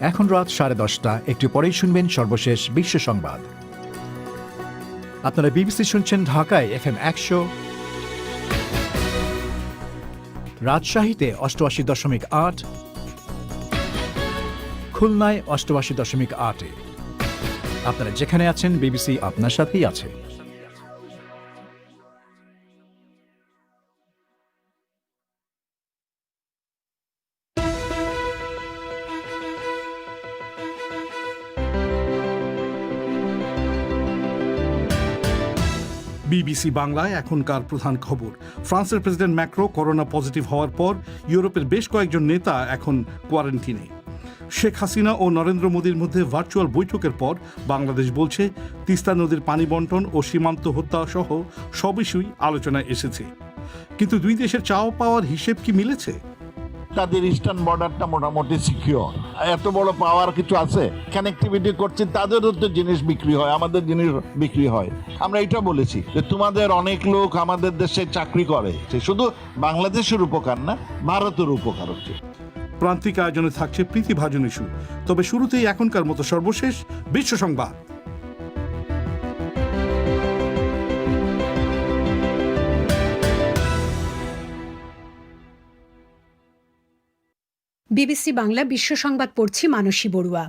এখন রাত 10:30, একটু পরেই শুনবেন সর্বশেষ বিশ্ব সংবাদ। আপনারা বিবিসি শুনছেন ঢাকায় FM 100, রাজশাহীতে 88.8, খুলনায় 88.8। আপনারা যেখানে আছেন, বিবিসি আপনার সাথেই আছে। বিবিসি বাংলায় এখনকার প্রধান খবর। ফ্রান্সের প্রেসিডেন্ট ম্যাক্রো করোনা পজিটিভ হওয়ার পর ইউরোপের বেশ কয়েকজন নেতা এখন কোয়ারেন্টিনে। শেখ হাসিনা ও নরেন্দ্র মোদীর মধ্যে ভার্চুয়াল বৈঠকের পর বাংলাদেশ বলছে তিস্তা নদীর পানি বন্টন ও সীমান্ত হত্যা সহ সব ইস্যুই আলোচনায় এসেছে। কিন্তু দুই দেশের চাওয়া পাওয়ার হিসেব কি মিলেছে? তাদের ইস্টার্ন বর্ডারটা মোটামুটি সিকিউর। এত বড় পাওয়ার কিছু আছে, কানেক্টিভিটি করছে, তাদেরও তো জিনিস বিক্রি হয়, আমাদের জিনিস বিক্রি হয়। আমরা এটা বলেছি যে তোমাদের অনেক লোক আমাদের দেশে চাকরি করে, শুধু বাংলাদেশের উপকার না, ভারতের উপকার হচ্ছে। প্রান্তিক আয়োজনে থাকছে প্রীতিভাজন ইস্যু। তবে শুরুতেই এখনকার মতো সর্বশেষ বিশ্ব সংবাদ। বিবিসি বাংলা বিশ্ব সংবাদ পড়ছি মানসী বড়ুয়া।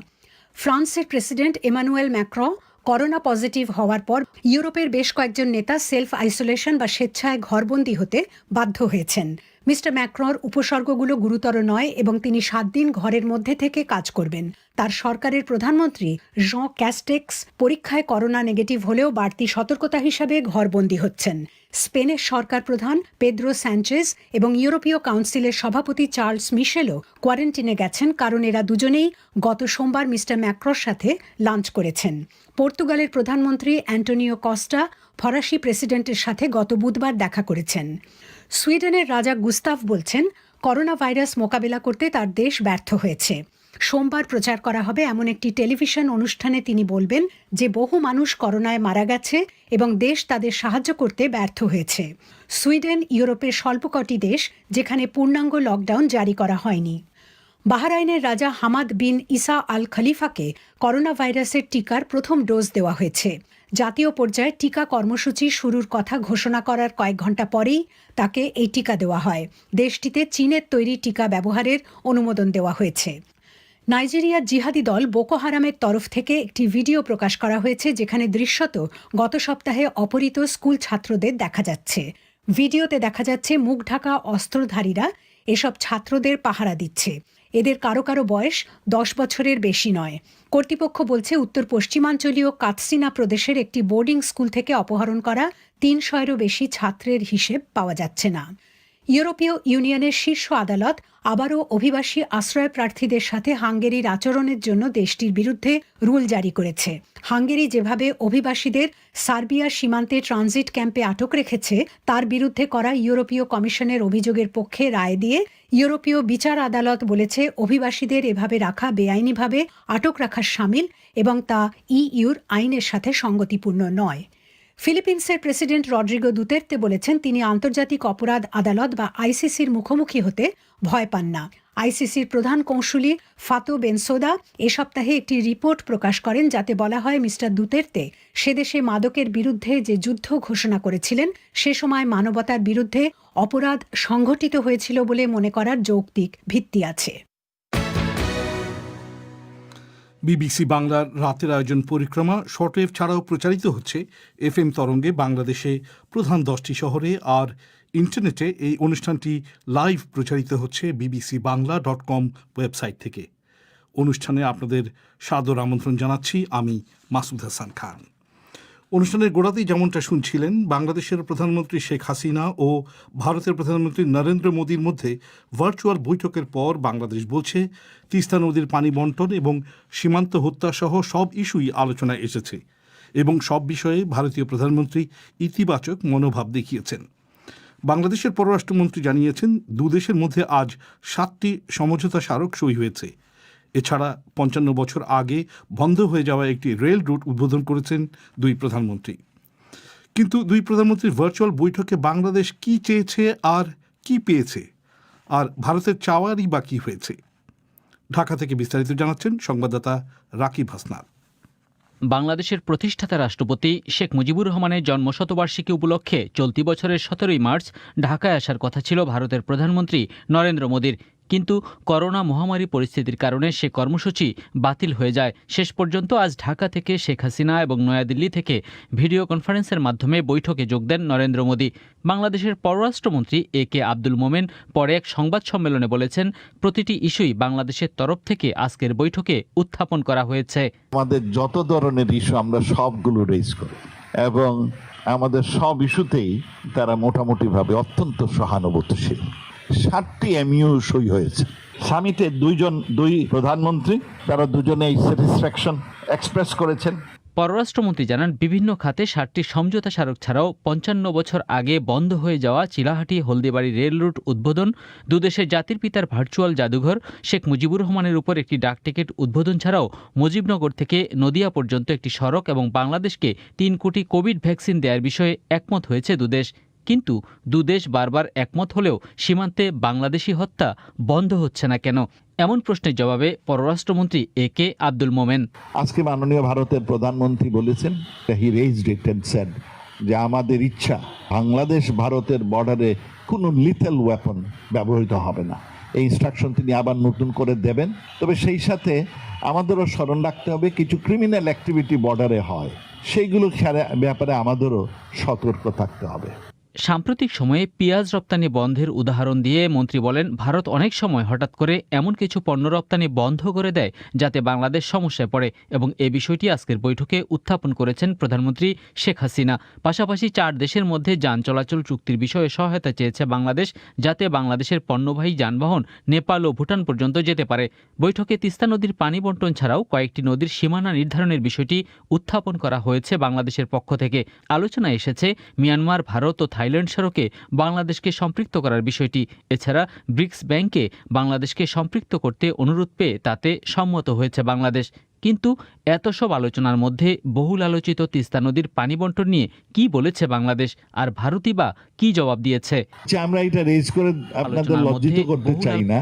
ফ্রান্সের president Emmanuel macro corona positive হওয়ার পর ইউরোপের বেশ কয়েকজন নেতা সেলফ আইসোলেশন বা স্বেচ্ছায় ঘরবন্দি হতে বাধ্য হয়েছেন। মিস্টার ম্যাক্রোর উপসর্গগুলো গুরুতর নয় এবং তিনি 7 দিন ঘরের মধ্যে থেকে কাজ করবেন। তার সরকারের প্রধানমন্ত্রী জঁ ক্যাস্টেক্স পরীক্ষায় করোনা নেগেটিভ হলেও বাড়তি সতর্কতা হিসাবে ঘরবন্দি হচ্ছেন। স্পেনের সরকার প্রধান পেদ্রো স্যাঞ্চেজ এবং ইউরোপীয় কাউন্সিলের সভাপতি চার্লস মিশেলও কোয়ারেন্টিনে গেছেন, কারণ এরা দুজনেই গত সোমবার মিস্টার ম্যাক্রোর সাথে লাঞ্চ করেছেন। পর্তুগালের প্রধানমন্ত্রী অ্যান্টোনিও কস্টা ফরাসি প্রেসিডেন্টের সাথে গত বুধবার দেখা করেছেন। সুইডেনের রাজা গুস্তাভ বলছেন করোনা ভাইরাস মোকাবিলা করতে তার দেশ ব্যর্থ হয়েছে। সোমবার প্রচার করা হবে এমন একটি টেলিভিশন অনুষ্ঠানে তিনি বলবেন যে বহু মানুষ করোনায় মারা গেছে এবং দেশ তাদের সাহায্য করতে ব্যর্থ হয়েছে। সুইডেন ইউরোপের স্বল্প কটি দেশ যেখানে পূর্ণাঙ্গ লকডাউন জারি করা হয়নি। বাহরাইনের রাজা হামাদ বিন ইসা আল খলিফাকে করোনা ভাইরাসের টিকার প্রথম ডোজ দেওয়া হয়েছে। জাতীয় পর্যায়ে টিকা কর্মসূচি শুরুর কথা ঘোষণা করার কয়েক ঘণ্টা পরেই তাকে এই টিকা দেওয়া হয়। দেশটিতে চীনের তৈরি টিকা ব্যবহারের অনুমোদন দেওয়া হয়েছে। নাইজেরিয়ার জিহাদি দল বোকো হারামের তরফ থেকে একটি ভিডিও প্রকাশ করা হয়েছে, যেখানে দৃশ্যত গত সপ্তাহে অপহৃত স্কুল ছাত্রদের দেখা যাচ্ছে। ভিডিওতে দেখা যাচ্ছে মুখ ঢাকা অস্ত্রধারীরা এসব ছাত্রদের পাহারা দিচ্ছে। এদের কারো কারো বয়স 10 বছরের বেশি নয়। কর্তৃপক্ষ বলছে উত্তর পশ্চিমাঞ্চলীয় কাতসিনা প্রদেশের একটি বোর্ডিং স্কুল থেকে অপহরণ করা 300-এরও বেশি ছাত্রের হিসেব পাওয়া যাচ্ছে না। ইউরোপীয় ইউনিয়নের শীর্ষ আদালত আবারও অভিবাসী আশ্রয় প্রার্থীদের সাথে হাঙ্গেরির আচরণের জন্য দেশটির বিরুদ্ধে রুল জারি করেছে। হাঙ্গেরি যেভাবে অভিবাসীদের সার্বিয়ার সীমান্তে ট্রানজিট ক্যাম্পে আটক রেখেছে, তার বিরুদ্ধে করা ইউরোপীয় কমিশনের অভিযোগের পক্ষে রায় দিয়ে ইউরোপীয় বিচার আদালত বলেছে অভিবাসীদের এভাবে রাখা বেআইনিভাবে আটক রাখার শামিল এবং তা ইইউর আইনের সাথে সঙ্গতিপূর্ণ নয়। ফিলিপিন্সের প্রেসিডেন্ট রড্রিগো দুতের্তে বলেছেন তিনি আন্তর্জাতিক অপরাধ আদালত বা আইসিসির মুখোমুখি হতে ভয় পান না। আইসিসির প্রধান কৌঁসুলি ফাতো বেনসোদা এ সপ্তাহে একটি রিপোর্ট প্রকাশ করেন, যাতে বলা হয় মিস্টার দুতের্তে সে দেশে মাদকের বিরুদ্ধে যে যুদ্ধ ঘোষণা করেছিলেন সে সময় মানবতার বিরুদ্ধে অপরাধ সংঘটিত হয়েছিল বলে মনে করার যৌক্তিক ভিত্তি আছে। বিবিসি বাংলার রাতের আয়োজন পরিক্রমা শর্টওয়েভ ছাড়াও প্রচারিত হচ্ছে FM তরঙ্গে বাংলাদেশে প্রধান 10টি শহরে, আর ইন্টারনেটে এই অনুষ্ঠানটি লাইভ প্রচারিত হচ্ছে bbcbangla.com ওয়েবসাইট থেকে। অনুষ্ঠানে আপনাদের সাদর আমন্ত্রণ জানাচ্ছি আমি মাসুদ হাসান খান। অনুষ্ঠানের গোড়াতেই যেমনটা শুনছিলেন, বাংলাদেশের প্রধানমন্ত্রী শেখ হাসিনা ও ভারতের প্রধানমন্ত্রী নরেন্দ্র মোদীর মধ্যে ভার্চুয়াল বৈঠকের পর বাংলাদেশ বলছে তিস্তা নদীর পানি বন্টন এবং সীমান্ত হত্যা সহ সব ইস্যুই আলোচনায় এসেছে এবং সব বিষয়ে ভারতীয় প্রধানমন্ত্রী ইতিবাচক মনোভাব দেখিয়েছেন। বাংলাদেশের পররাষ্ট্রমন্ত্রী জানিয়েছেন দুদেশের মধ্যে আজ 7টি সমঝোতা স্মারক সই হয়েছে। এছাড়া 55 বছর আগে বন্ধ হয়ে যাওয়া একটি রেল রুট উদ্বোধন করেছেন দুই প্রধানমন্ত্রী। কিন্তু দুই প্রধানমন্ত্রীর ভার্চুয়াল বৈঠকে বাংলাদেশ কি চেয়েছে আর কি পেয়েছে, আর ভারতের চাওয়ারই বা কী হয়েছে? ঢাকা থেকে বিস্তারিত জানাচ্ছেন সংবাদদাতা রাকিব হাসনাত। বাংলাদেশের প্রতিষ্ঠাতা রাষ্ট্রপতি শেখ মুজিবুর রহমানের জন্মশতবার্ষিকী উপলক্ষে চলতি বছরের 17 মার্চ ঢাকায় আসার কথা ছিল ভারতের প্রধানমন্ত্রী নরেন্দ্র মোদীর, কিন্তু করোনা মহামারী পরিস্থিতির কারণে সে কর্মসূচি বাতিল হয়ে যায়। শেষ পর্যন্ত আজ ঢাকা থেকে শেখ হাসিনা এবং নয়াদিল্লি থেকে ভিডিও কনফারেন্সের মাধ্যমে বৈঠকে যোগ দেন নরেন্দ্র মোদী। বাংলাদেশের পররাষ্ট্রমন্ত্রী একে আব্দুল মোমেন পরে এক সংবাদ সম্মেলনে বলেছেন, প্রতিটি ইস্যুই বাংলাদেশের তরফ থেকে আজকের বৈঠকে উত্থাপন করা হয়েছে। আমাদের যত ধরনের ইস্যু আমরা সবগুলো রেজ করি এবং আমাদের সব ইস্যুতেই তারা মোটামুটিভাবে অত্যন্ত সহানুভূতিশীল। 7টি এমইউ সই হয়েছে। সামিটে দুই প্রধানমন্ত্রী তারা দুজনে এই স্যাটিসফ্যাকশন এক্সপ্রেস করেছেন। পররাষ্ট্রমন্ত্রী জানান, বিভিন্ন খাতে 7টি সমঝোতা স্মারক ছাড়াও 55 বছর আগে বন্ধ হয়ে যাওয়া চিলাহাটি হলদিবাড়ি রেল রুট উদ্বোধন, দুদেশের জাতির পিতার ভার্চুয়াল জাদুঘর, শেখ মুজিবুর রহমানের উপর একটি ডাকটিকিট উদ্বোধন ছাড়াও মুজিবনগর থেকে নদিয়া পর্যন্ত একটি সড়ক এবং বাংলাদেশকে 3 কোটি কোভিড ভ্যাকসিন দেওয়ার বিষয়ে একমত হয়েছে দুদেশ। কিন্তু দুদেশ বারবার একমত হলেও সীমান্তে বাংলাদেশি হত্যা বন্ধ হচ্ছে না কেন? এমন প্রশ্নের জবাবে পররাষ্ট্রমন্ত্রী একে আব্দুল মোমেন, আজকে মাননীয় ভারতের প্রধানমন্ত্রী বলেছেন, হি রেজড ইট এন্ড সেড যে আমাদের ইচ্ছা বাংলাদেশ ভারতের বর্ডারে কোনো লিথেল ওয়েপন ব্যবহৃত হবে না। এই ইনস্ট্রাকশন তিনি আবার নতুন করে দেবেন। তবে সেই সাথে আমাদেরও স্মরণ রাখতে হবে কিছু ক্রিমিনাল অ্যাক্টিভিটি বর্ডারে হয়, সেইগুলো ব্যাপারে আমাদেরও সতর্ক থাকতে হবে। সাম্প্রতিক সময়ে পেঁয়াজ রপ্তানি বন্ধের উদাহরণ দিয়ে মন্ত্রী বলেন, ভারত অনেক সময় হঠাৎ করে এমন কিছু পণ্য রপ্তানি বন্ধ করে দেয় যাতে বাংলাদেশ সমস্যায় পড়ে, এবং এ বিষয়টি আজকের বৈঠকে উত্থাপন করেছেন প্রধানমন্ত্রী শেখ হাসিনা। পাশাপাশি 4 দেশের মধ্যে যান চলাচল চুক্তির বিষয়ে সহায়তা চেয়েছে বাংলাদেশ, যাতে বাংলাদেশের পণ্যবাহী যানবাহন নেপাল ও ভুটান পর্যন্ত যেতে পারে। বৈঠকে তিস্তা নদীর পানি বণ্টন ছাড়াও কয়েকটি নদীর সীমানা নির্ধারণের বিষয়টি উত্থাপন করা হয়েছে বাংলাদেশের পক্ষ থেকে। আলোচনায় এসেছে মিয়ানমার, ভারত ও থাইল্যান্ড সড়কে বাংলাদেশকে সম্পৃক্ত করার বিষয়টি। এছাড়া ব্রিক্স ব্যাংকে বাংলাদেশকে সম্পৃক্ত করতে অনুরোধ পেয়ে তাতে সম্মত হয়েছে বাংলাদেশ। কিন্তু এত সব আলোচনার মধ্যে বহুল আলোচিত তিস্তা নদীর পানি বণ্টন নিয়ে কি বলেছে বাংলাদেশ, আর ভারতই বা কি জবাব দিয়েছে? আমরা এটা রেজ করে আপনাদের লজ্জিত করতে চাই না,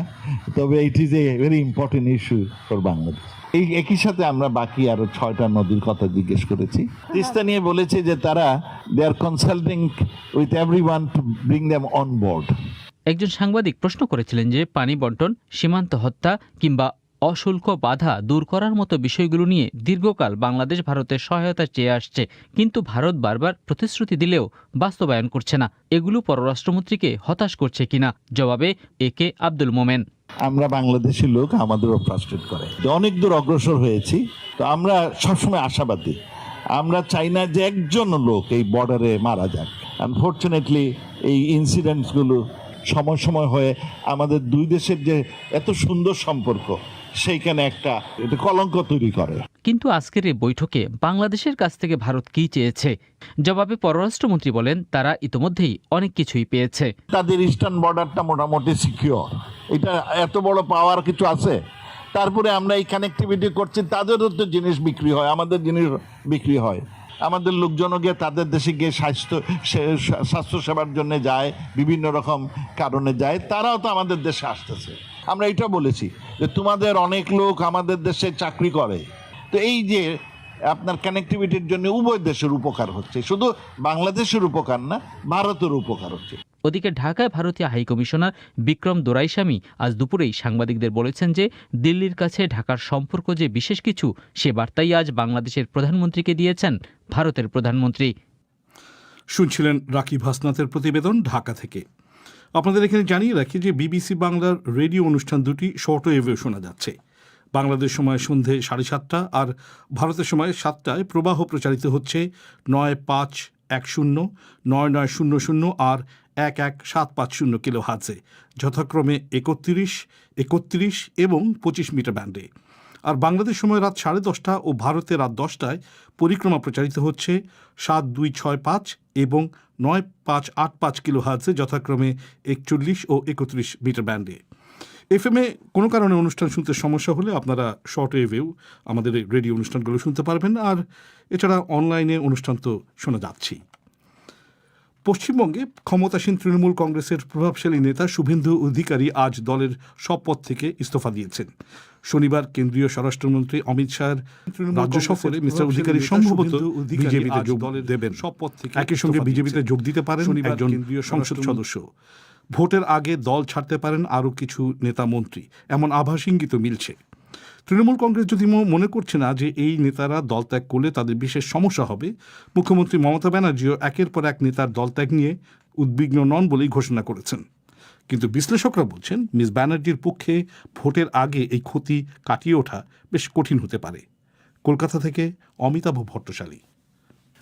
তবে it is a very important issue for Bangladesh. এই একই সাথে আমরা বাকি আরো 6টা নদীর কথা জিজ্ঞেস করেছি। তিস্তা নিয়ে বলেছে যে তারা they are consulting with everyone to bring them on board. একজন সাংবাদিক প্রশ্ন করেছিলেন যে পানি বণ্টন, সীমান্ত হত্যা কিংবা অশুল্ক বাধা দূর করার মতো বিষয়গুলো নিয়ে দীর্ঘকাল বাংলাদেশ ভারতের সহায়তা চেয়ে আসছে, কিন্তু ভারত বারবার প্রতিশ্রুতি দিলেও বাস্তবায়ন করছে না। এগুলো পররাষ্ট্রমন্ত্রীকে হতাশ করছে কিনা? জবাবে একে আব্দুল মোমেন, আমরা বাংলাদেশি লোক, আমাদেরও ফ্রাস্ট্রেট করে। অনেক দূর অগ্রসর হয়েছি, তো আমরা সবসময় আশাবাদী। আমরা চাই না যে একজন লোক এই বর্ডারে মারা যাক। আনফর্চুনেটলি এই ইনসিডেন্টসগুলো সময় সময় হয়ে আমাদের দুই দেশের যে এত সুন্দর সম্পর্ক সেইখানে একটা কলঙ্ক তৈরি করে। কিন্তু আজকের এই বৈঠকে বাংলাদেশের কাছ থেকে ভারত কি চেয়েছে? জবাবে পররাষ্ট্রমন্ত্রী বলেন, তারা ইতোমধ্যেই অনেক কিছুই পেয়েছে। তাদের ইস্টার্ন বর্ডারটা মোটামুটি সিকিউর, এটা এত বড় পাওয়ার কিছু আছে। তারপরে আমরা এই কানেক্টিভিটি করছি, তাদেরও তো জিনিস বিক্রি হয়, আমাদের জিনিস বিক্রি হয়। আমাদের লোকজনও গিয়ে তাদের দেশে গিয়ে স্বাস্থ্য সেবার জন্য যায়, বিভিন্ন রকম কারণে যায়, তারাও তো আমাদের দেশে আসতেছে। আমরা এটা বলেছি যে তোমাদের অনেক লোক আমাদের দেশে চাকরি করে, তো এই যে আপনার কানেক্টিভিটির জন্য উভয় দেশের উপকার হচ্ছে, শুধু বাংলাদেশের উপকার না, ভারতের উপকার হচ্ছে। ওদিকে ঢাকায় ভারতীয় হাইকমিশনার বিক্রম দোরাইস্বামী আজ দুপুরেই সাংবাদিকদের বলেছেন যে দিল্লির কাছে ঢাকার সম্পর্ক যে বিশেষ কিছু, সে বার্তাই আজ বাংলাদেশের প্রধানমন্ত্রীকে দিয়েছেন ভারতের প্রধানমন্ত্রী। শুনছিলেন রাকিব হাসনাতের প্রতিবেদন ঢাকা থেকে। আপনাদের এখানে জানিয়ে রাখি যে বিবিসি বাংলার রেডিও অনুষ্ঠান দুটি শর্ট ওয়েভে শোনা যাচ্ছে। বাংলাদেশ সময় সন্ধে 7:30 আর ভারতের সময় 7টায় প্রবাহ প্রচারিত হচ্ছে 9510, 9900 আর 11750 কিলোহার্টজে, যথাক্রমে 31 এবং 25 মিটার ব্যান্ডে। আর বাংলাদেশ সময় রাত 10:30 ও ভারতে রাত 10টায় পরিক্রমা প্রচারিত হচ্ছে 7265 এবং 9585 কিলোহার্টজে, যথাক্রমে 41 ও 31 মিটার ব্যান্ডে। এফএমে কোনো কারণে অনুষ্ঠান শুনতে সমস্যা হলে আপনারা শর্ট ওয়েভেও আমাদের রেডিও অনুষ্ঠানগুলো শুনতে পারবেন। আর এছাড়া অনলাইনে অনুষ্ঠান তো শোনা যাচ্ছেই। পশ্চিমবঙ্গে ক্ষমতাসীন তৃণমূল কংগ্রেসের প্রভাবশালী নেতা শুভেন্দু অধিকারী আজ দলের সব পদ থেকে ইস্তফা দিয়েছেন। শনিবার কেন্দ্রীয় স্বরাষ্ট্রমন্ত্রী অমিত শাহর রাজ্য সফরে মিস্টার অধিকারী সম্ভবত বিজেপিতে যোগ দেবেন। সব পদ থেকে একই সঙ্গে বিজেপিতে যোগ দিতে পারেন একজন সংসদ সদস্য। ভোটের আগে দল ছাড়তে পারেন আরও কিছু নেতা মন্ত্রী, এমন আভাস ইঙ্গিত মিলছে। তৃণমূল কংগ্রেস যদি মনে করছে না যে এই নেতারা দল ত্যাগ করলে তাদের বিশেষ সমস্যা হবে, মুখ্যমন্ত্রী মমতা ব্যানার্জিও একের পর এক নেতার দল ত্যাগ নিয়ে উদ্বিগ্ন নন বলেই ঘোষণা করেছেন। কিন্তু বিশ্লেষকরা বলছেন মিস ব্যানার্জির পক্ষে ভোটের আগে এই ক্ষতি কাটিয়ে ওঠা বেশ কঠিন হতে পারে। কলকাতা থেকে অমিতাভ ভট্টশালী।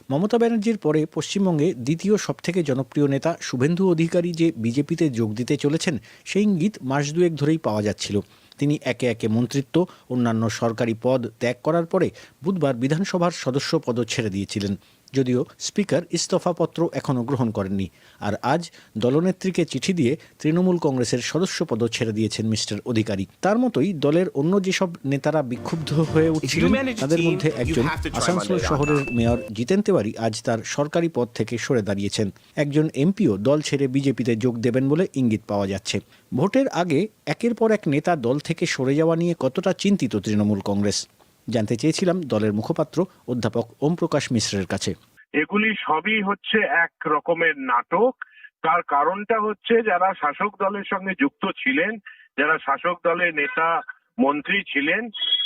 মমতা ব্যানার্জির পরে পশ্চিমবঙ্গে দ্বিতীয় সবথেকে জনপ্রিয় নেতা শুভেন্দু অধিকারী যে বিজেপিতে যোগ দিতে চলেছেন সেই ইঙ্গিত মাস দুয়েক ধরেই পাওয়া যাচ্ছিল। তিনি একে একে মন্ত্রিত্ব, অন্যান্য সরকারি পদ ত্যাগ করার পরে বুধবার বিধানসভার সদস্য পদও ছেড়ে দিয়েছিলেন, যদিও স্পিকার ইস্তফাপত্র এখনও গ্রহণ করেননি। আর আজ দলনেত্রীকে চিঠি দিয়ে তৃণমূল কংগ্রেসের সদস্য পদও ছেড়ে দিয়েছেন মিস্টার অধিকারী। তার মতোই দলের অন্য যেসব নেতারা বিক্ষুব্ধ হয়ে উঠছিলেন তাদের মধ্যে একজন আসানসোল শহরের মেয়র জিতেন তেওয়ারি আজ তার সরকারি পদ থেকে সরে দাঁড়িয়েছেন। একজন এমপিও দল ছেড়ে বিজেপিতে যোগ দেবেন বলে ইঙ্গিত পাওয়া যাচ্ছে। ভোটের আগে একের পর এক নেতা দল থেকে সরে যাওয়া নিয়ে কতটা চিন্তিত তৃণমূল কংগ্রেস জানতে চেয়েছিলাম দলের মুখপাত্র অধ্যাপক ওম প্রকাশ মিশ্রের কাছে। এগুলি সবই হচ্ছে এক রকমের নাটক। তার কারণটা হচ্ছে যারা শাসক দলের সঙ্গে যুক্ত ছিলেন, যারা শাসক দলের নেতা মন্ত্রী ছিলেন,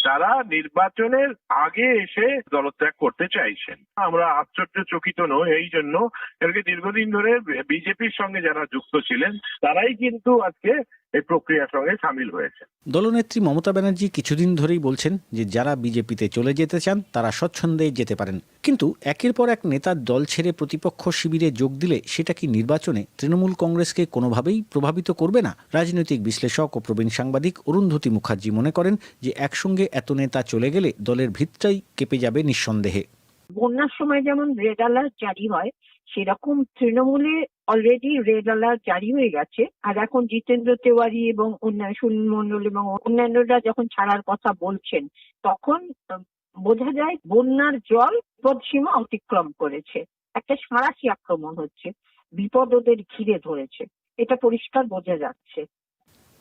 তারা নির্বাচনের আগে এসে দলত্যাগ করতে চাইছেন। আমরা আশ্চর্যচকিত নই এই জন্য, এরকে দীর্ঘদিন ধরে বিজেপির সঙ্গে যারা যুক্ত ছিলেন তারাই কিন্তু আজকে এই প্রক্রিয়ার সঙ্গে সামিল হয়েছে। দলনেত্রী মমতা ব্যানার্জি কিছুদিন ধরেই বলছেন যে যারা বিজেপিতে চলে যেতে চান তারা স্বচ্ছন্দে যেতে পারেন, কিন্তু একের পর এক নেতার দল ছেড়ে প্রতিপক্ষ শিবিরে যোগ দিলে সেটা কি নির্বাচনে তৃণমূল কংগ্রেসকে কোনোভাবেই প্রভাবিত করবে না? রাজনৈতিক বিশ্লেষক ও প্রবীণ সাংবাদিক অরুন্ধতী মুখার্জি মনে করেন যে একসঙ্গে এত নেতা চলে গেলে দলের ভিতটাই কেঁপে যাবে নিঃসন্দেহে। বন্যার সময় যেমন রেড অ্যালার্ট জারি হয়, সেরকম তৃণমূলে অলরেডি রেড অ্যালার্ট জারি হয়ে গেছে। আর এখন জিতেন্দ্র তেওয়ারি এবং সুনীল মণ্ডল এবং অন্যান্যরা যখন ছাড়ার কথা বলছেন, তখন বোঝা যায় বন্যার জল বিপদসীমা অতিক্রম করেছে। একটা সাঁড়াশি আক্রমণ হচ্ছে, বিপদ ওদের ঘিরে ধরেছে, এটা পরিষ্কার বোঝা যাচ্ছে।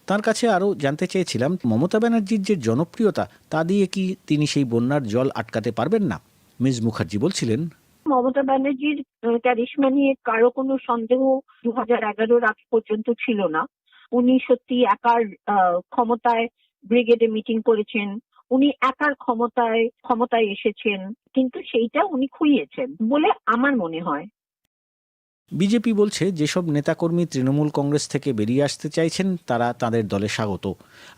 তার কাছে আরও জানতে চেয়েছিলাম মমতা ব্যানার্জির যে জনপ্রিয়তা তা দিয়ে কি তিনি সেই বন্যার জল আটকাতে পারবেন না? মিস মুখার্জি বলছিলেন, মমতা ব্যানার্জির ক্যারিশমা নিয়ে কারো কোনো সন্দেহ 2011 আগ পর্যন্ত ছিল না। উনি সত্যি একার ক্ষমতায় ব্রিগেডে মিটিং করেছেন, উনি একার ক্ষমতায় এসেছেন, কিন্তু সেইটা উনি খুইয়েছেন বলে আমার মনে হয়। বিজেপি বলছে যেসব নেতাকর্মী তৃণমূল কংগ্রেস থেকে বেরিয়ে আসতে চাইছেন তারা তাদের দলে স্বাগত।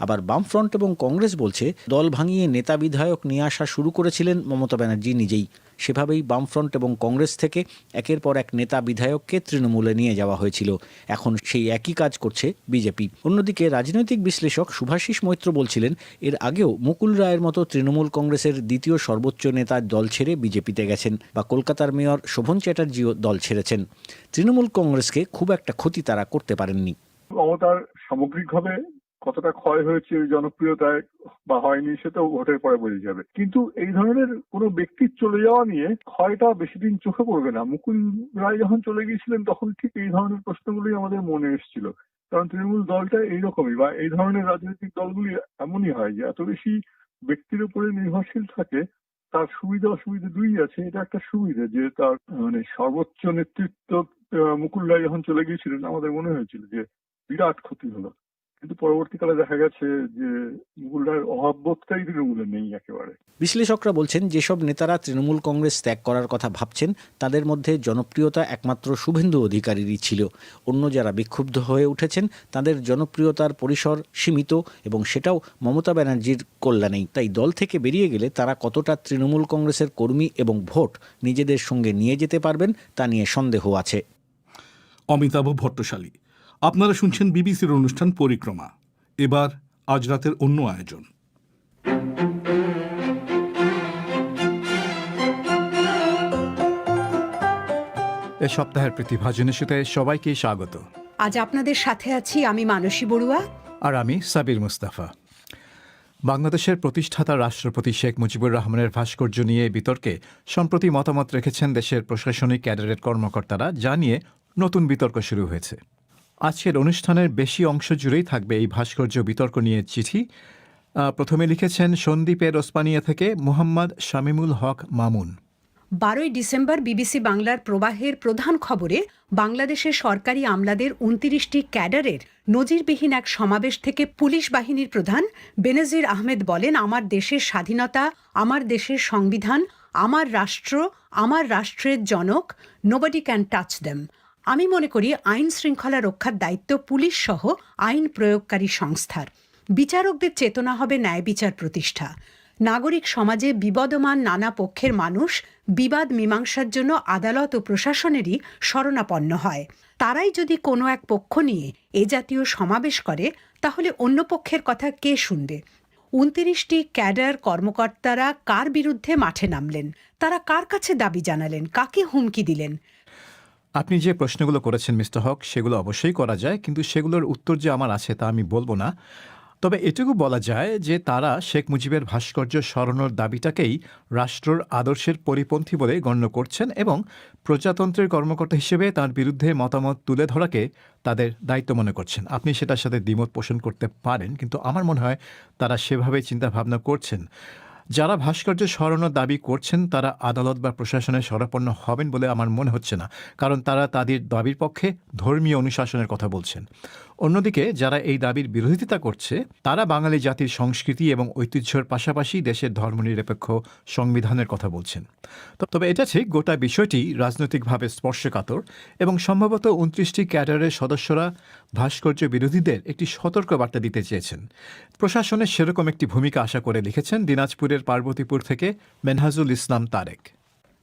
আবার বামফ্রন্ট এবং কংগ্রেস বলছে দল ভাঙিয়ে নেতা বিধায়ক নিয়ে আসা শুরু করেছিলেন মমতা ব্যানার্জি নিজেই। সেভাবেই বামফ্রন্ট এবং কংগ্রেস থেকে একের পর এক নেতা বিধায়ককে তৃণমূলে নিয়ে যাওয়া হয়েছিল। এখন সেই একই কাজ করছে বিজেপি। অন্যদিকে রাজনৈতিক বিশ্লেষক শুভাশিস মৈত্র বলছিলেন এর আগেও মুকুল রায়ের মতো তৃণমূল কংগ্রেসের দ্বিতীয় সর্বোচ্চ নেতা দল ছেড়ে বিজেপিতে গেছেন, বা কলকাতার মেয়র শোভন চ্যাটার্জিও দল ছেড়েছেন। তৃণমূল কংগ্রেসকে খুব একটা ক্ষতি তারা করতে পারেননি। মমতার সামগ্রিকভাবে কতটা ক্ষয় হয়েছে ওই জনপ্রিয়তায় বা হয়নি সেটা ভোটের পরে বোঝা যাবে, কিন্তু এই ধরনের কোনো ব্যক্তির চলে যাওয়া নিয়ে ক্ষয়টা বেশি দিন চোখে পড়বে না। মুকুল রায় যখন চলে গিয়েছিলেন তখন ঠিক এই ধরনের প্রশ্নগুলোই আমাদের মনে এসেছিল, কারণ তৃণমূল দলটা এইরকমই, বা এই ধরনের রাজনৈতিক দলগুলি এমনই হয় যে এত বেশি ব্যক্তির উপরে নির্ভরশীল থাকে। তার সুবিধা অসুবিধা দুই আছে। এটা একটা সুবিধা যে তার সর্বোচ্চ নেতৃত্ব মুকুল রায় যখন চলে গিয়েছিলেন আমাদের মনে হয়েছিল যে বিরাট ক্ষতি হলো, কিন্তু পরবর্তীকালে দেখা গেছে যে মুকুল রায়ের অভাববোধটাই তৃণমূলে নেই একেবারে। বিশ্লেষকরা বলছেন যেসব নেতারা তৃণমূল কংগ্রেস ত্যাগ করার কথা ভাবছেন তাদের মধ্যে জনপ্রিয়তা একমাত্র শুভেন্দু অধিকারীরই ছিল। অন্য যারা বিক্ষুব্ধ হয়ে উঠেছেন তাদের জনপ্রিয়তার পরিসর সীমিত, এবং সেটাও মমতা ব্যানার্জির কল্যাণেই। তাই দল থেকে বেরিয়ে গেলে তারা কতটা তৃণমূল কংগ্রেসের কর্মী এবং ভোট নিজেদের সঙ্গে নিয়ে যেতে পারবেন তা নিয়ে সন্দেহ আছে। অমিতাভ ভট্টশালী। আপনারা শুনছেন বিবিসির অনুষ্ঠান পরিক্রমা। এবার আজ রাতের অন্য আয়োজন। এ সপ্তাহের প্রতিভাজন ইস্যুতে সবাইকে স্বাগত। আজ আপনাদের সাথে আছি আমি মানসী বড়ুয়া আর আমি সাবির মুস্তাফা। বাংলাদেশের প্রতিষ্ঠাতা রাষ্ট্রপতি শেখ মুজিবুর রহমানের ভাস্কর্য নিয়ে বিতর্কে সম্প্রতি মতামত রেখেছেন দেশের প্রশাসনিক ক্যাডারের কর্মকর্তারা, যা নিয়ে নতুন বিতর্ক শুরু হয়েছে। আজকের অনুষ্ঠানের বেশি অংশ জুড়েই থাকবে এই ভাস্কর্য বিতর্ক নিয়ে চিঠি। প্রথমে লিখেছেন সন্দ্বীপের ওসমানিয়া থেকে মোহাম্মদ শামিমুল হক মামুন। 12ই ডিসেম্বর বিবিসি বাংলার প্রবাহের প্রধান খবরে বাংলাদেশের সরকারি আমলাদের 29টি ক্যাডারের নজিরবিহীন এক সমাবেশ থেকে পুলিশ বাহিনীর প্রধান বেনজির আহমেদ বলেন, আমার দেশের স্বাধীনতা, আমার দেশের সংবিধান, আমার রাষ্ট্র, আমার রাষ্ট্রের জনক, নোবডি ক্যান টাচ দেম। আমি মনে করি আইন শৃঙ্খলা রক্ষার দায়িত্ব পুলিশ সহ আইন প্রয়োগকারী সংস্থার। বিচারকদের চেতনা হবে ন্যায় বিচার প্রতিষ্ঠা। নাগরিক সমাজে বিবদমান নানা পক্ষের মানুষ বিবাদ মীমাংসার জন্য আদালত ও প্রশাসনেরই শরণাপন্ন হয়। তারাই যদি কোনো এক পক্ষ নিয়ে এ জাতীয় সমাবেশ করে, তাহলে অন্য পক্ষের কথা কে শুনবে? 29টি ক্যাডার কর্মকর্তারা কার বিরুদ্ধে মাঠে নামলেন? তারা কার কাছে দাবি জানালেন? কাকে হুমকি দিলেন? আপনি যে প্রশ্নগুলো করেছেন মিস্টার হক, সেগুলো অবশ্যই করা যায়, কিন্তু সেগুলোর উত্তর যে আমার আছে তা আমি বলবো না। তবে এটুকু বলা যায় যে তারা শেখ মুজিবের ভাস্কর্য সরানোর দাবিটাকেই রাষ্ট্রের আদর্শের পরিপন্থী বলে গণ্য করছেন এবং প্রজাতন্ত্রের কর্মকর্তা হিসেবে তার বিরুদ্ধে মতামত তুলে ধরাকে তাদের দায়িত্ব মনে করছেন। আপনি সেটার সাথে দ্বিমত পোষণ করতে পারেন, কিন্তু আমার মনে হয় তারা সেভাবে চিন্তাভাবনা করছেন। যারা ভাস্কর্য সরানোর দাবি করছেন তারা আদালত বা প্রশাসনের শরণাপন্ন হবেন বলে আমার মনে হচ্ছে না, কারণ তারা তাদের দাবির পক্ষে ধর্মীয় অনুশাসনের কথা বলছেন। অন্যদিকে যারা এই দাবির বিরোধিতা করছে তারা বাঙালি জাতির সংস্কৃতি এবং ঐতিহ্যের পাশাপাশি দেশের ধর্মনিরপেক্ষ সংবিধানের কথা বলছেন। তবে এটা ঠিক, গোটা বিষয়টি রাজনৈতিকভাবে স্পর্শকাতর এবং সম্ভবত 29টি ক্যাডারের সদস্যরা ভাস্কর্য বিরোধীদের একটি সতর্ক বার্তা দিতে চেয়েছেন। প্রশাসনের সেরকম একটি ভূমিকা আশা করে লিখেছেন দিনাজপুরের পার্বতীপুর থেকে মেনহাজুল ইসলাম তারেক।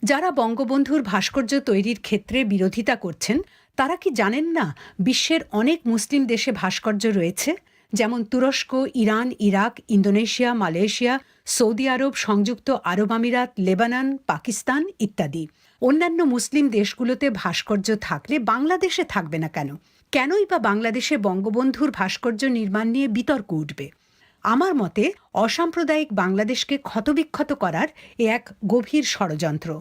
যারা বঙ্গবন্ধুর ভাস্কর্য তৈরির ক্ষেত্রে বিরোধিতা করছেন তারা কি জানেন না বিশ্বের অনেক মুসলিম দেশে ভাস্কর্য রয়েছে, যেমন তুরস্ক, Iran, Iraq, Indonesia, Malaysia, Saudi আরব, সংযুক্ত আরব আমিরাত, লেবানন, পাকিস্তান ইত্যাদি। অন্যান্য মুসলিম দেশগুলোতে ভাস্কর্য থাকলে বাংলাদেশে থাকবে না কেন? কেনই বা বাংলাদেশে বঙ্গবন্ধুর ভাস্কর্য নির্মাণ নিয়ে বিতর্ক উঠবে? আমার মতে অসাম্প্রদায়িক বাংলাদেশকে ক্ষতবিক্ষত করার এ এক গভীর ষড়যন্ত্র।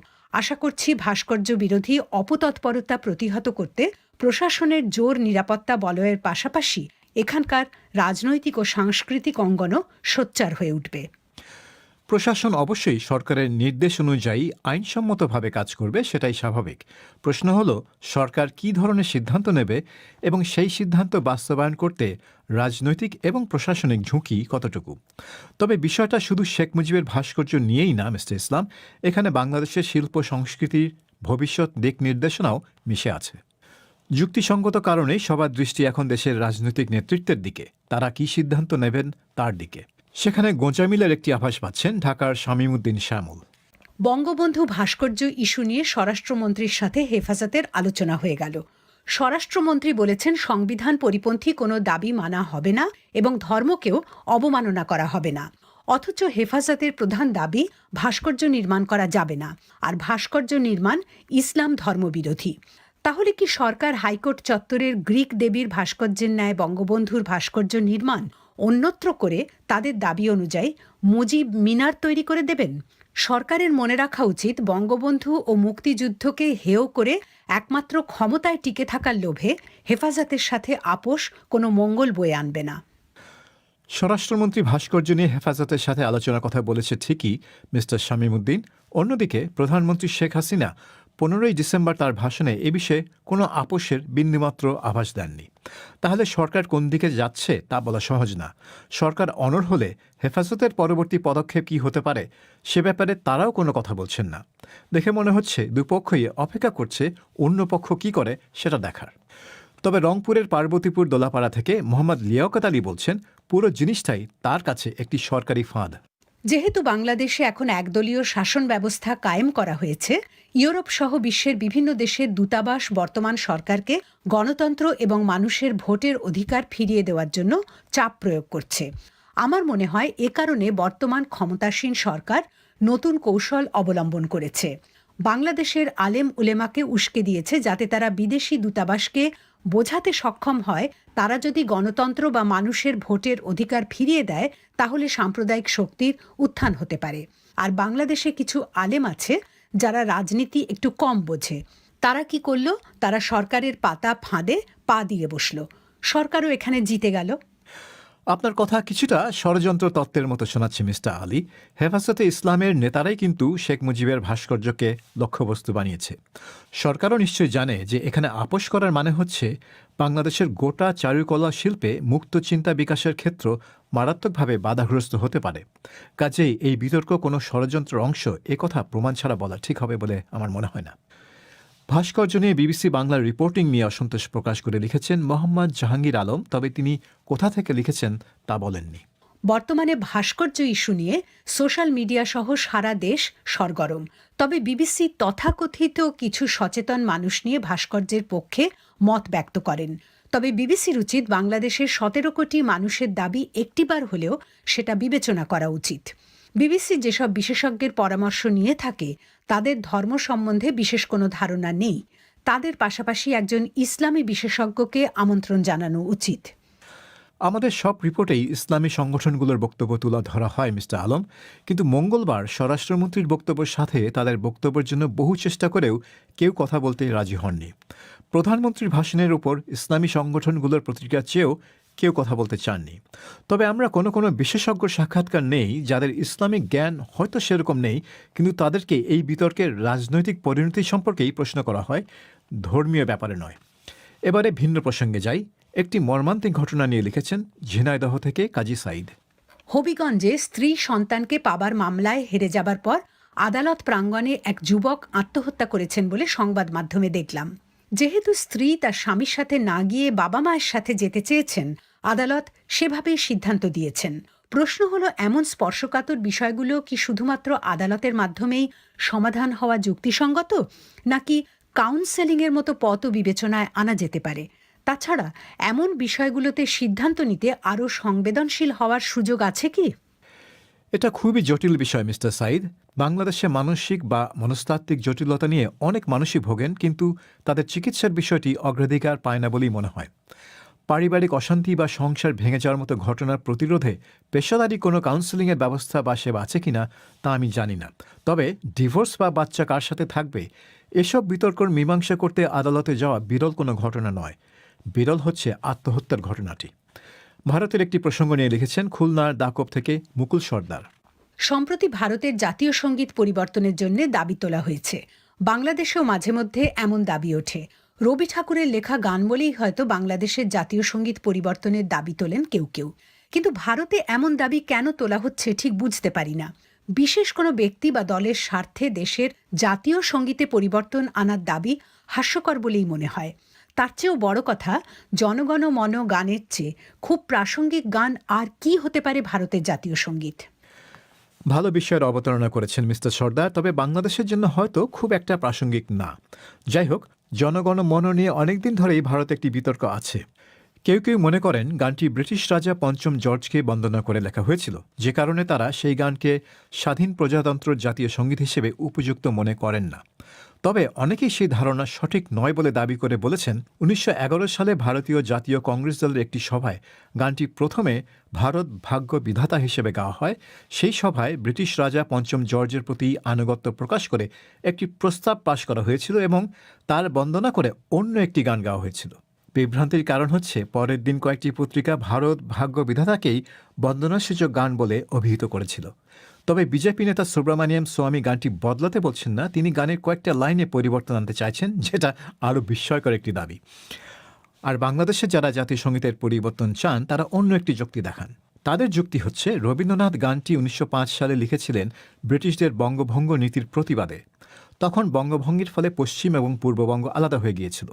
আশা করছি ভাস্কর্য বিরোধী অপতৎপরতা প্রতিহত করতে প্রশাসনের জোর নিরাপত্তা বলয়ের পাশাপাশি এখানকার রাজনৈতিক ও সাংস্কৃতিক অঙ্গনও সোচ্চার হয়ে উঠবে। প্রশাসন অবশ্যই সরকারের নির্দেশ অনুযায়ী আইনসম্মতভাবে কাজ করবে, সেটাই স্বাভাবিক। প্রশ্ন হলো সরকার কী ধরনের সিদ্ধান্ত নেবে এবং সেই সিদ্ধান্ত বাস্তবায়ন করতে রাজনৈতিক এবং প্রশাসনিক ঝুঁকি কতটুকু। তবে বিষয়টা শুধু শেখ মুজিবের ভাস্কর্য নিয়েই না মিস্টার ইসলাম, এখানে বাংলাদেশের শিল্প সংস্কৃতির ভবিষ্যৎ দিক নির্দেশনাও মিশে আছে। যুক্তিসঙ্গত কারণেই সবার দৃষ্টি এখন দেশের রাজনৈতিক নেতৃত্বের দিকে, তারা কী সিদ্ধান্ত নেবেন তার দিকে। সেখানে গোঁজামিলের একটি আভাস পাচ্ছেন ঢাকার শামীমউদ্দিন শ্যামল। বঙ্গবন্ধু ভাস্কর্য ইস্যু নিয়ে স্বরাষ্ট্রমন্ত্রীর সাথে হেফাজতের আলোচনা হয়ে গেল। স্বরাষ্ট্রমন্ত্রী বলেছেন সংবিধান পরিপন্থী কোনো দাবি মানা হবে না এবং ধর্মকেও অবমাননা করা হবে না। অথচ হেফাজতের প্রধান দাবি ভাস্কর্য নির্মাণ করা যাবে না, আর ভাস্কর্য নির্মাণ ইসলাম ধর্মবিরোধী। তাহলে কি সরকার হাইকোর্ট চত্বরের গ্রিক দেবীর ভাস্কর্যের ন্যায় বঙ্গবন্ধুর ভাস্কর্য নির্মাণ অন্যত্র করে তাদের দাবি অনুযায়ী মুজিব মিনার তৈরি করে দেবেন? সরকারের মনে রাখা উচিত, বঙ্গবন্ধু ও মুক্তিযুদ্ধকে হেয় করে একমাত্র ক্ষমতায় টিকে থাকার লোভে হেফাজতের সাথে আপোষ কোনো মঙ্গল বয়ে আনবে না। স্বরাষ্ট্রমন্ত্রী ভাস্কর্য নিয়ে হেফাজতের সাথে আলোচনার কথা বলেছে ঠিকই মিস্টার শামীমউদ্দিন। অন্যদিকে প্রধানমন্ত্রী শেখ হাসিনা 15ই ডিসেম্বর তার ভাষণে এ বিষয়ে কোনো আপোষের বিন্দুমাত্র আভাস দেননি। তাহলে সরকার কোন দিকে যাচ্ছে তা বলা সহজ না। সরকার অনড় হলে হেফাজতের পরবর্তী পদক্ষেপ কী হতে পারে সে ব্যাপারে তারাও কোনো কথা বলছেন না। দেখে মনে হচ্ছে দুপক্ষই অপেক্ষা করছে অন্য পক্ষ কী করে সেটা দেখার। তবে রংপুরের পার্বতীপুর দোলাপাড়া থেকে মোহাম্মদ লিয়াকত আলী বলছেন, পুরো জিনিসটাই তার কাছে একটি সরকারি ফাঁদ। যেহেতু বাংলাদেশে এখন একদলীয় শাসন ব্যবস্থা কায়েম করা হয়েছে, ইউরোপ সহ বিশ্বের বিভিন্ন দেশের দূতাবাস বর্তমান সরকারকে গণতন্ত্র এবং মানুষের ভোটের অধিকার ফিরিয়ে দেওয়ার জন্য চাপ প্রয়োগ করছে। আমার মনে হয় এ কারণে বর্তমান ক্ষমতাসীন সরকার নতুন কৌশল অবলম্বন করেছে। বাংলাদেশের আলেম উলেমাকে উস্কে দিয়েছে যাতে তারা বিদেশি দূতাবাসকে বোঝাতে সক্ষম হয় তারা যদি গণতন্ত্র বা মানুষের ভোটের অধিকার ফিরিয়ে দেয় তাহলে সাম্প্রদায়িক শক্তির উত্থান হতে পারে। আর বাংলাদেশে কিছু আলেম আছে যারা রাজনীতি একটু কম বোঝে, তারা কি করল? তারা সরকারের পাতা ফাঁদে পা দিয়ে বসল। সরকারও এখানে জিতে গেল। আপনার কথা কিছুটা ষড়যন্ত্র তত্ত্বের মতো শোনাচ্ছে মিস্টার আলী। হেফাজতে ইসলামের নেতারাই কিন্তু শেখ মুজিবের ভাস্কর্যকে লক্ষ্যবস্তু বানিয়েছে। সরকারও নিশ্চয়ই জানে যে এখানে আপোষ করার মানে হচ্ছে বাংলাদেশের গোটা চারুকলা শিল্পে মুক্ত চিন্তা বিকাশের ক্ষেত্র মারাত্মকভাবে বাধাগ্রস্ত হতে পারে। কাজেই এই বিতর্ক কোনো ষড়যন্ত্রের অংশ, একথা প্রমাণ ছাড়া বলা ঠিক হবে বলে আমার মনে হয় না। ভাস্কর্য নিয়ে বিবিসি বাংলার রিপোর্টিং নিয়ে অসন্তোষ প্রকাশ করে লিখেছেন মোহাম্মদ জাহাঙ্গীর আলম, তবে তিনি কোথা থেকে লিখেছেন তা বলেননি। বর্তমানে ভাস্কর্য ইস্যু নিয়ে সোশ্যাল মিডিয়া সহ সারা দেশ সরগরম। তবে বিবিসি তথাকথিত কিছু সচেতন মানুষ নিয়ে ভাস্কর্যের পক্ষে মত ব্যক্ত করেন। তবে বিবিসির উচিত বাংলাদেশের 17 কোটি মানুষের দাবি একটিবার হলেও সেটা বিবেচনা করা উচিত। বিবিসি যেসব বিশেষজ্ঞের পরামর্শ নিয়ে থাকে তাদের ধর্ম সম্বন্ধে বিশেষ কোনো ধারণা নেই। তাদের পাশাপাশি একজন ইসলামী বিশেষজ্ঞকে আমন্ত্রণ জানানো উচিত। আমাদের সব রিপোর্টেই ইসলামী সংগঠনগুলোর বক্তব্য তুলে ধরা হয় মিস্টার আলম, কিন্তু মঙ্গলবার স্বরাষ্ট্রমন্ত্রীর বক্তব্যের সাথে তাদের বক্তব্যের জন্য বহু চেষ্টা করেও কেউ কথা বলতে রাজি হননি। প্রধানমন্ত্রীর ভাষণের উপর ইসলামী সংগঠনগুলোর প্রতিক্রিয়া চেয়েও কেউ কথা বলতে চাননি। তবে আমরা কোনো বিশেষজ্ঞ সাক্ষাৎকার নেই যাদের ইসলামিক জ্ঞান হয়তো সেরকম নেই, কিন্তু তাদেরকে এই বিতর্কের রাজনৈতিক পরিণতি সম্পর্কেই প্রশ্ন করা হয়, ধর্মীয় ব্যাপারে নয়। এবারে ভিন্ন প্রসঙ্গে যাই। একটি মর্মান্তিক ঘটনা নিয়ে লিখেছেন ঝিনাইদহ থেকে কাজী সাইদ। হবিগঞ্জে স্ত্রী সন্তানকে পাবার মামলায় হেরে যাবার পর আদালত প্রাঙ্গণে এক যুবক আত্মহত্যা করেছেন বলে সংবাদ মাধ্যমে দেখলাম। যেহেতু স্ত্রী তার স্বামীর সাথে না গিয়ে বাবা মায়ের সাথে যেতে চেয়েছেন, আদালত সেভাবেই সিদ্ধান্ত দিয়েছেন। প্রশ্ন হলো, এমন স্পর্শকাতর বিষয়গুলো কি শুধুমাত্র আদালতের মাধ্যমেই সমাধান হওয়া যুক্তিসঙ্গত, নাকি কাউন্সেলিংয়ের মতো পথও বিবেচনায় আনা যেতে পারে? তাছাড়া এমন বিষয়গুলোতে সিদ্ধান্ত নিতে আরও সংবেদনশীল হওয়ার সুযোগ আছে কি? এটা খুবই জটিল বিষয় মিস্টার সাইদ। বাংলাদেশে মানসিক বা মনস্তাত্ত্বিক জটিলতা নিয়ে অনেক মানুষই ভোগেন, কিন্তু তাদের চিকিৎসার বিষয়টি অগ্রাধিকার পায় না বলেই মনে হয়। পারিবারিক অশান্তি বা সংসার ভেঙে যাওয়ার মতো ঘটনার প্রতিরোধে পেশাদারি কোনো কাউন্সেলিংয়ের ব্যবস্থা বা সেবা আছে কিনা তা আমি জানি না। তবে ডিভোর্স বা বাচ্চা কার সাথে থাকবে, এসব বিতর্কর মীমাংসা করতে আদালতে যাওয়া বিরল কোনো ঘটনা নয়। বিরল হচ্ছে আত্মহত্যার ঘটনাটি। ভারতের একটি প্রসঙ্গ নিয়ে লিখেছেন খুলনার দাকব থেকে মুকুল সর্দার। সম্প্রতি ভারতের জাতীয় সঙ্গীত পরিবর্তনের জন্য দাবি তোলা হয়েছে। বাংলাদেশেও মাঝে মধ্যে এমন দাবি ওঠে। রবি ঠাকুরের লেখা গান বলেই হয়তো বাংলাদেশের জাতীয় সঙ্গীত পরিবর্তনের দাবি তোলেন কেউ কেউ। কিন্তু ভারতে এমন দাবি কেন তোলা হচ্ছে ঠিক বুঝতে পারি না। বিশেষ কোনো ব্যক্তি বা দলের স্বার্থে দেশের জাতীয় সঙ্গীতে পরিবর্তন আনার দাবি হাস্যকর বলেই মনে হয়। তার চেয়েও বড় কথা, জনগণ মন গানের চেয়ে খুব প্রাসঙ্গিক গান আর কি হতে পারে ভারতের জাতীয় সঙ্গীত? ভালো বিষয়ের অবতারণা করেছেন মিস্টার সর্দার, তবে বাংলাদেশের জন্য হয়তো খুব একটা প্রাসঙ্গিক না। যাই হোক, জনগণ মন নিয়ে অনেকদিন ধরেই ভারতে একটি বিতর্ক আছে। কেউ কেউ মনে করেন গানটি ব্রিটিশ রাজা পঞ্চম জর্জকে বন্দনা করে লেখা হয়েছিল, যে কারণে তারা সেই গানকে স্বাধীন প্রজাতন্ত্রের জাতীয় সঙ্গীত হিসেবে উপযুক্ত মনে করেন না। তবে অনেকেই সেই ধারণা সঠিক নয় বলে দাবি করে বলেছেন 1911 সালে ভারতীয় জাতীয় কংগ্রেস দলের একটি সভায় গানটি প্রথমে ভারত ভাগ্য বিধাতা হিসেবে গাওয়া হয়। সেই সভায় ব্রিটিশ রাজা পঞ্চম জর্জের প্রতি আনুগত্য প্রকাশ করে একটি প্রস্তাব পাশ করা হয়েছিল এবং তার বন্দনা করে অন্য একটি গান গাওয়া হয়েছিল। বিভ্রান্তির কারণ হচ্ছে পরের দিন কয়েকটি পত্রিকা ভারত ভাগ্য বিধাতাকেই বন্দনাসূচক গান বলে অভিহিত করেছিল। তবে বিজেপি নেতা সুব্রমণিয়াম স্বামী গানটি বদলাতে বলছেন না, তিনি গানের কয়েকটা লাইনে পরিবর্তন আনতে চাইছেন, যেটা আরও বিস্ময়কর একটি দাবি। আর বাংলাদেশে যারা জাতীয় সঙ্গীতের পরিবর্তন চান তারা অন্য একটি যুক্তি দেখান। তাদের যুক্তি হচ্ছে রবীন্দ্রনাথ গানটি 1905 সালে লিখেছিলেন ব্রিটিশদের বঙ্গভঙ্গ নীতির প্রতিবাদে। তখন বঙ্গভঙ্গের ফলে পশ্চিম এবং পূর্ববঙ্গ আলাদা হয়ে গিয়েছিল,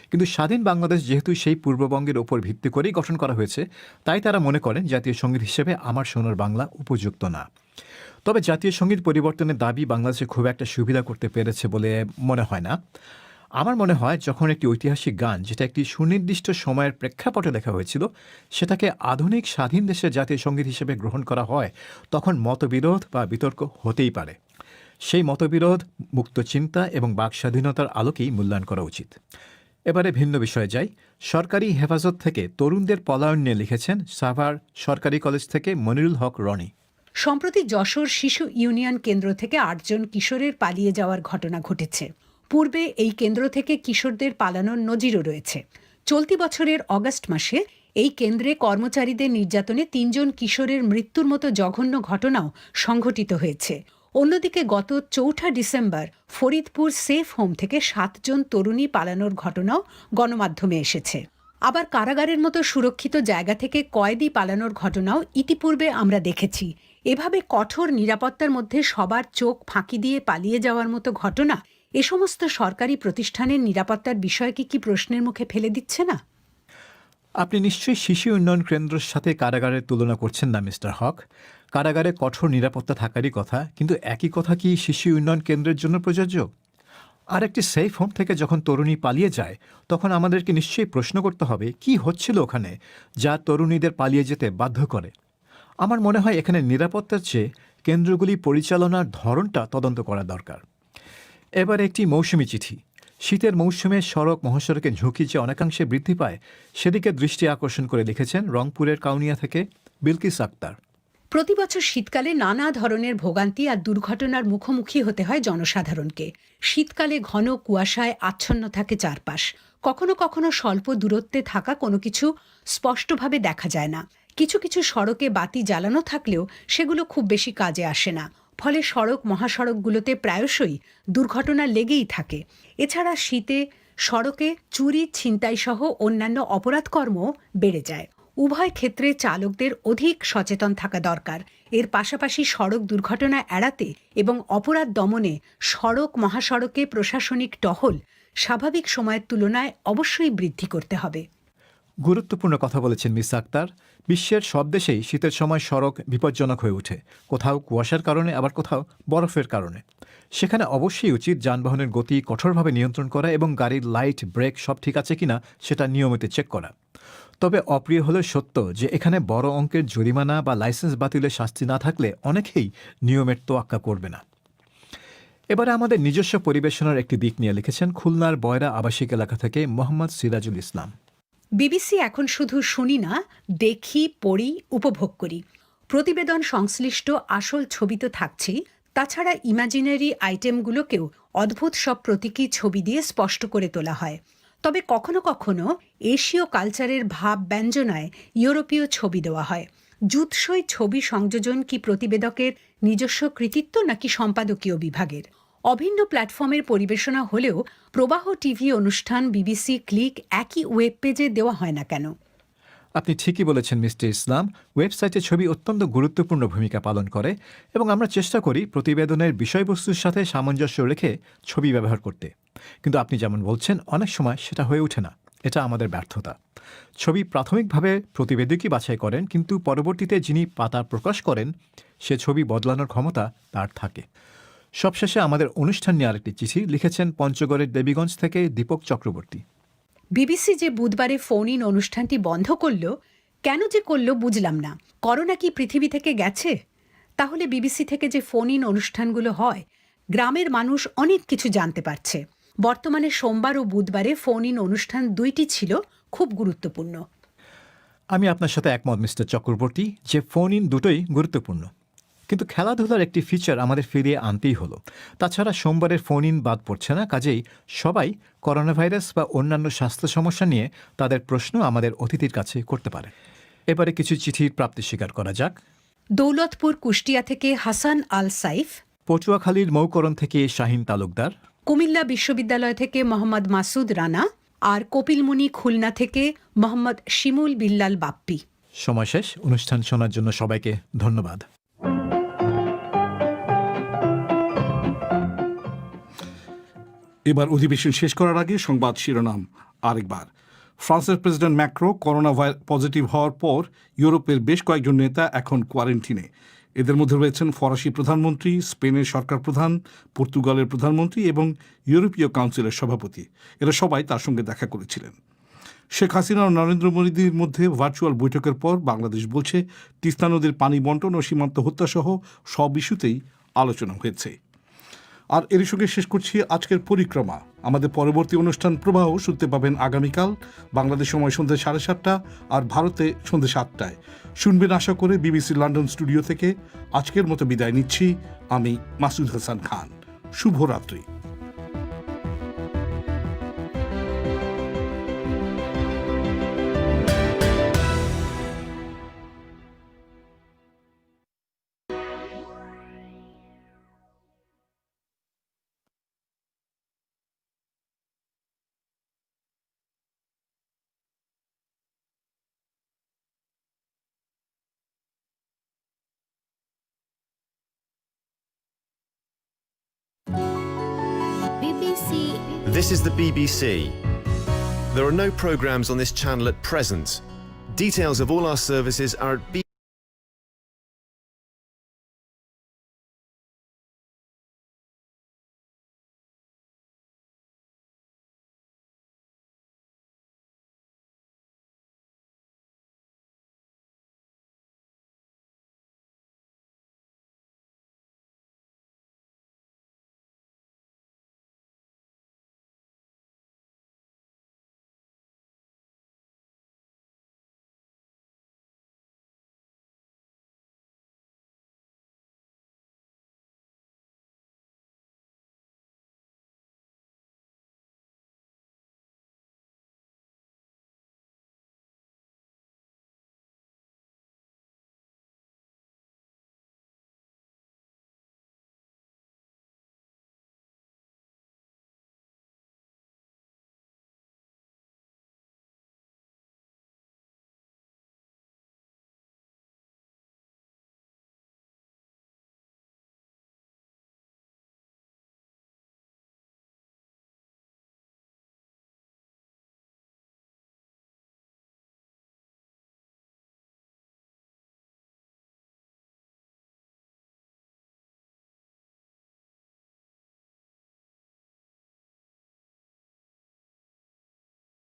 কিন্তু স্বাধীন বাংলাদেশ যেহেতু সেই পূর্ববঙ্গের ওপর ভিত্তি করেই গঠন করা হয়েছে, তাই তারা মনে করেন জাতীয় সঙ্গীত হিসেবে আমার সোনার বাংলা উপযুক্ত না। তবে জাতীয় সঙ্গীত পরিবর্তনের দাবি বাংলাদেশে খুব একটা সুবিধা করতে পেরেছে বলে মনে হয় না। আমার মনে হয় যখন একটি ঐতিহাসিক গান, যেটা একটি সুনির্দিষ্ট সময়ের প্রেক্ষাপটে লেখা হয়েছিল, সেটাকে আধুনিক স্বাধীন দেশের জাতীয় সঙ্গীত হিসেবে গ্রহণ করা হয়, তখন মতবিরোধ বা বিতর্ক হতেই পারে। সেই মতবিরোধ মুক্ত চিন্তা এবং বাক স্বাধীনতার আলোকেই মূল্যায়ন করা উচিত। এবারে ভিন্ন বিষয়ে যাই। সরকারি হেফাজত থেকে তরুণদের পলায়ন নিয়ে লিখেছেন সাভার সরকারি কলেজ থেকে মনিরুল হক রনি। সম্প্রতি যশোর শিশু ইউনিয়ন কেন্দ্র থেকে 8 জন কিশোরের পালিয়ে যাওয়ার ঘটনা ঘটেছে। পূর্বে এই কেন্দ্র থেকে কিশোরদের পালানোর নজিরও রয়েছে। চলতি বছরের অগস্ট মাসে এই কেন্দ্রে কর্মচারীদের নির্যাতনে ৩ জন কিশোরের মৃত্যুর মতো জঘন্য ঘটনাও সংঘটিত হয়েছে। অন্যদিকে গত ৪ ডিসেম্বর ফরিদপুর সেফ হোম থেকে ৭ জন তরুণী পালানোর ঘটনাও গণমাধ্যমে এসেছে। আবার কারাগারের মতো সুরক্ষিত জায়গা থেকে কয়েদি পালানোর ঘটনাও ইতিপূর্বে আমরা দেখেছি। এভাবে কঠোর নিরাপত্তার মধ্যে সবার চোখ ফাঁকি দিয়ে পালিয়ে যাওয়ার মতো ঘটনা এ সমস্ত সরকারি প্রতিষ্ঠানের নিরাপত্তার বিষয়কে কি প্রশ্নের মুখে ফেলে দিচ্ছে না? আপনি নিশ্চয়ই শিশু উন্নয়ন কেন্দ্রের সাথে কারাগারের তুলনা করছেন না মিস্টার হক। কারাগারে কঠোর নিরাপত্তা থাকারই কথা, কিন্তু একই কথা কি শিশু উন্নয়ন কেন্দ্রের জন্য প্রযোজ্য? আর একটি সেফ হোম থেকে যখন তরুণী পালিয়ে যায়, তখন আমাদেরকে নিশ্চয়ই প্রশ্ন করতে হবে কি হচ্ছিল ওখানে যা তরুণীদের পালিয়ে যেতে বাধ্য করে। আমার মনে হয় এখানে নিরাপত্তার চেয়ে কেন্দ্রগুলি পরিচালনার ধরনটা তদন্ত করা দরকার। এবার একটি মৌসুমি চিঠি। শীতের মৌসুমে সড়ক মহাসড়কের ঝুঁকি যে অনেকাংশে বৃদ্ধি পায় সেদিকে দৃষ্টি আকর্ষণ করে লিখেছেন রংপুরের কাউনিয়া থেকে বিলকিস আক্তার। প্রতি বছর শীতকালে নানা ধরনের ভোগান্তি আর দুর্ঘটনার মুখোমুখি হতে হয় জনসাধারণকে। শীতকালে ঘন কুয়াশায় আচ্ছন্ন থাকে চারপাশ। কখনো কখনো স্বল্প দূরত্বে থাকা কোনো কিছু স্পষ্টভাবে দেখা যায় না। কিছু কিছু সড়কে বাতি জ্বালানো থাকলেও সেগুলো খুব বেশি কাজে আসে না। ফলে সড়ক মহাসড়কগুলোতে প্রায়শই দুর্ঘটনা লেগেই থাকে। এছাড়া শীতে সড়কে চুরি, ছিনতাই সহ অন্যান্য অপরাধকর্ম বেড়ে যায়। উভয় ক্ষেত্রে চালকদের অধিক সচেতন থাকা দরকার। এর পাশাপাশি সড়ক দুর্ঘটনা এড়াতে এবং অপরাধ দমনে সড়ক মহাসড়কে প্রশাসনিক টহল স্বাভাবিক সময়ের তুলনায় অবশ্যই বৃদ্ধি করতে হবে। গুরুত্বপূর্ণ কথা বলেছেন মিস আক্তার। বিশ্বের সব দেশেই শীতের সময় সড়ক বিপজ্জনক হয়ে ওঠে, কোথাও কুয়াশার কারণে, আবার কোথাও বরফের কারণে। সেখানে অবশ্যই উচিত যানবাহনের গতি কঠোরভাবে নিয়ন্ত্রণ করা এবং গাড়ির লাইট, ব্রেক সব ঠিক আছে কিনা সেটা নিয়মিত চেক করা। তবে অপ্রিয় হলেও সত্য যে এখানে বড় অঙ্কের জরিমানা বা লাইসেন্স বাতিলের শাস্তি না থাকলে অনেকেই নিয়মের তোয়াক্কা করবে না। এবারে আমাদের নিজস্ব পরিবেশনার একটি দিক নিয়ে লিখেছেন খুলনার বয়রা আবাসিক এলাকা থেকে মোহাম্মদ সিরাজুল ইসলাম। বিবিসি এখন শুধু শুনি না, দেখি, পড়ি, উপভোগ করি। প্রতিবেদন সংশ্লিষ্ট আসল ছবি তো থাকছেই, তাছাড়া ইমাজিনারি আইটেমগুলোকেও অদ্ভুত সব প্রতীকী ছবি দিয়ে স্পষ্ট করে তোলা হয়। তবে কখনো কখনো এশীয় কালচারের ভাব ব্যঞ্জনায় ইউরোপীয় ছবি দেওয়া হয়। জুৎসই ছবি সংযোজন কি প্রতিবেদকের নিজস্ব কৃতিত্ব নাকি সম্পাদকীয় বিভাগের? অভিন্ন প্ল্যাটফর্মের পরিবেশনা হলেও প্রবাহ টিভি অনুষ্ঠান, বিবিসি ক্লিক একই ওয়েব পেজে দেওয়া হয় না কেন? আপনি ঠিকই বলেছেন মিস্টার ইসলাম। ওয়েবসাইটে ছবি অত্যন্ত গুরুত্বপূর্ণ ভূমিকা পালন করে এবং আমরা চেষ্টা করি প্রতিবেদনের বিষয়বস্তুর সাথে সামঞ্জস্য রেখে ছবি ব্যবহার করতে। কিন্তু আপনি যেমন বলছেন, অনেক সময় সেটা হয়ে ওঠে না। এটা আমাদের ব্যর্থতা। ছবি প্রাথমিকভাবে প্রতিবেদকই বাছাই করেন, কিন্তু পরবর্তীতে যিনি পাতা প্রকাশ করেন সে ছবি বদলানোর ক্ষমতা তার থাকে। সবশেষে আমাদের অনুষ্ঠান নিয়ে আরেকটি চিঠি লিখেছেন পঞ্চগড়ের দেবীগঞ্জ থেকে দীপক চক্রবর্তী। বিবিসি যে বুধবারে ফোন ইন অনুষ্ঠানটি বন্ধ করল, কেন যে করল বুঝলাম না। করোনা কি পৃথিবী থেকে গেছে? তাহলে বিবিসি থেকে যে ফোন ইন অনুষ্ঠানগুলো হয়, গ্রামের মানুষ অনেক কিছু জানতে পারছে। বর্তমানে সোমবার ও বুধবারে ফোন ইন অনুষ্ঠান দুইটি ছিল খুব গুরুত্বপূর্ণ। আমি আপনার সাথে একমত মিস্টার চক্রবর্তী যে ফোন ইন দুটোই গুরুত্বপূর্ণ, কিন্তু খেলাধুলার একটি ফিচার আমাদের ফিরিয়ে আনতেই হলো। তাছাড়া সোমবারের ফোন ইন বাদ পড়ছে না, কাজেই সবাই করোনা ভাইরাস বা অন্যান্য স্বাস্থ্য সমস্যা নিয়ে তাদের প্রশ্ন আমাদের অতিথির কাছে করতে পারে। এবারে কিছু চিঠির প্রাপ্তি স্বীকার করা যাক। দৌলতপুর কুষ্টিয়া থেকে হাসান আল সাইফ, পটুয়াখালীর মৌকরণ থেকে শাহিন তালুকদার, কুমিল্লা বিশ্ববিদ্যালয় থেকে মোহাম্মদ মাসুদ রানা, আর কপিলমুনি খুলনা থেকে মোহাম্মদ শিমুল বিল্লাল বাপ্পি। সময় শেষ। অনুষ্ঠান শোনার জন্য সবাইকে ধন্যবাদ। এবার অধিবেশন শেষ করার আগে সংবাদ শিরোনাম আরেকবার। ফ্রান্সের প্রেসিডেন্ট ম্যাক্রো করোনা পজিটিভ হওয়ার পর ইউরোপের বেশ কয়েকজন নেতা এখন কোয়ারেন্টিনে। এদের মধ্যে রয়েছেন ফরাসি প্রধানমন্ত্রী, স্পেনের সরকার প্রধান, পর্তুগালের প্রধানমন্ত্রী এবং ইউরোপীয় কাউন্সিলের সভাপতি। এরা সবাই তার সঙ্গে দেখা করেছিলেন। শেখ হাসিনা ও নরেন্দ্র মোদীর মধ্যে ভার্চুয়াল বৈঠকের পর বাংলাদেশ বলছে তিস্তা নদীর পানি বন্টন ও সীমান্ত হত্যাসহ সব ইস্যুতেই আলোচনা হয়েছে। আর এর সঙ্গে শেষ করছি আজকের পরিক্রমা। আমাদের পরবর্তী অনুষ্ঠান প্রবাহ শুনতে পাবেন আগামীকাল বাংলাদেশ সময় সন্ধ্যে 7:30 আর ভারতে সন্ধ্যে 7টায়। শুনবেন আশা করে বিবিসি লন্ডন স্টুডিও থেকে। আজকের মতো বিদায় নিচ্ছি আমি মাসুদ হাসান খান। শুভরাত্রি। BBC. This is the BBC. There are no programmes on this channel at present. Details of all our services are at